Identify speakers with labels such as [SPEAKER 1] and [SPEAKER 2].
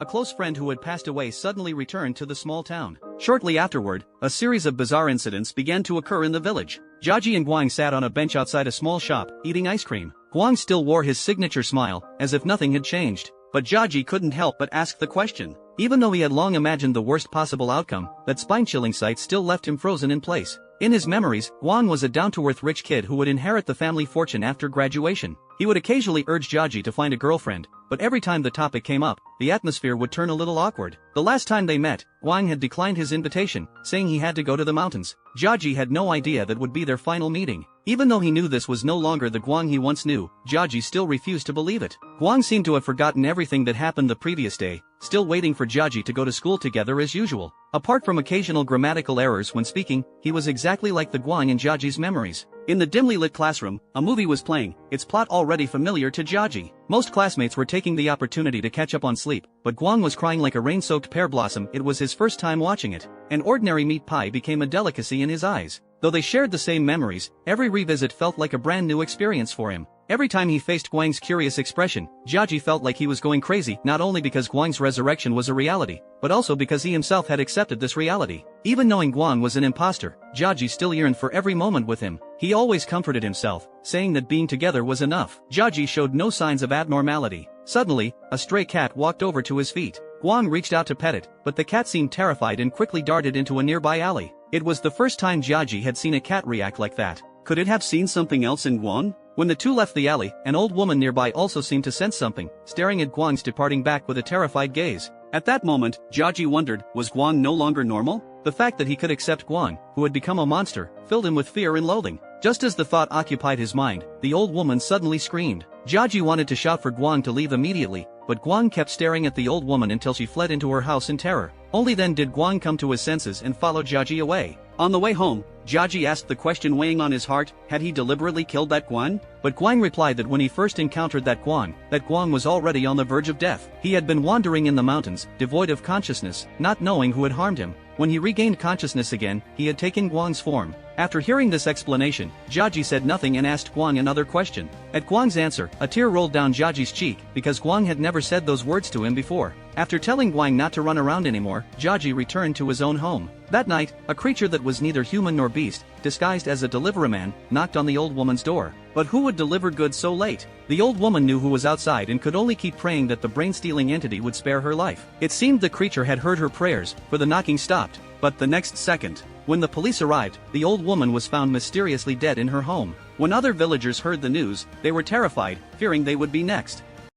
[SPEAKER 1] a close friend who had passed away suddenly returned to the small town. Shortly afterward, a series of bizarre incidents began to occur in the village. Jiaji and Guang sat on a bench outside a small shop, eating ice cream. Guang still wore his signature smile, as if nothing had changed. But Jiaji couldn't help but ask the question. Even though he had long imagined the worst possible outcome, that spine-chilling sight still left him frozen in place. In his memories, Guang was a down-to-earth rich kid who would inherit the family fortune after graduation. He would occasionally urge Jiaji to find a girlfriend, but every time the topic came up, the atmosphere would turn a little awkward. The last time they met, Guang had declined his invitation, saying he had to go to the mountains. Jiaji had no idea that would be their final meeting. Even though he knew this was no longer the Guang he once knew, Jiaji still refused to believe it. Guang seemed to have forgotten everything that happened the previous day, still waiting for Jiaji to go to school together as usual. Apart from occasional grammatical errors when speaking, he was exactly like the Guang in Jiaji's memories. In the dimly lit classroom, a movie was playing, its plot already familiar to Jiaji. Most classmates were taking the opportunity to catch up on sleep, but Guang was crying like a rain-soaked pear blossom. It was his first time watching it. An ordinary meat pie became a delicacy in his eyes. Though they shared the same memories, every revisit felt like a brand new experience for him. Every time he faced Guang's curious expression, Jiaji felt like he was going crazy, not only because Guang's resurrection was a reality, but also because he himself had accepted this reality. Even knowing Guang was an imposter, Jiaji still yearned for every moment with him. He always comforted himself, saying that being together was enough. Jiaji showed no signs of abnormality. Suddenly, a stray cat walked over to his feet. Guang reached out to pet it, but the cat seemed terrified and quickly darted into a nearby alley. It was the first time Jiaji had seen a cat react like that. Could it have seen something else in Guang? When the two left the alley, an old woman nearby also seemed to sense something, staring at Guang's departing back with a terrified gaze. At that moment, Jiaji wondered, was Guang no longer normal? The fact that he could accept Guang, who had become a monster, filled him with fear and loathing. Just as the thought occupied his mind, the old woman suddenly screamed. Jiaji wanted to shout for Guang to leave immediately, but Guang kept staring at the old woman until she fled into her house in terror. Only then did Guang come to his senses and follow Jiaji away. On the way home, Jiaji asked the question weighing on his heart, had he deliberately killed that Guang? But Guang replied that when he first encountered that Guang was already on the verge of death. He had been wandering in the mountains, devoid of consciousness, not knowing who had harmed him. When he regained consciousness again, he had taken Guang's form. After hearing this explanation, Jiaji said nothing and asked Guang another question. At Guang's answer, a tear rolled down Jiaji's cheek, because Guang had never said those words to him before. After telling Guang not to run around anymore, Jiaji returned to his own home. That night, a creature that was neither human nor beast, disguised as a deliveryman, knocked on the old woman's door. But who would deliver goods so late? The old woman knew who was outside and could only keep praying that the brain-stealing entity would spare her life. It seemed the creature had heard her prayers, for the knocking stopped. But the next second, when the police arrived, the old woman was found mysteriously dead in her home. When other villagers heard the news, they were terrified, fearing they would be next.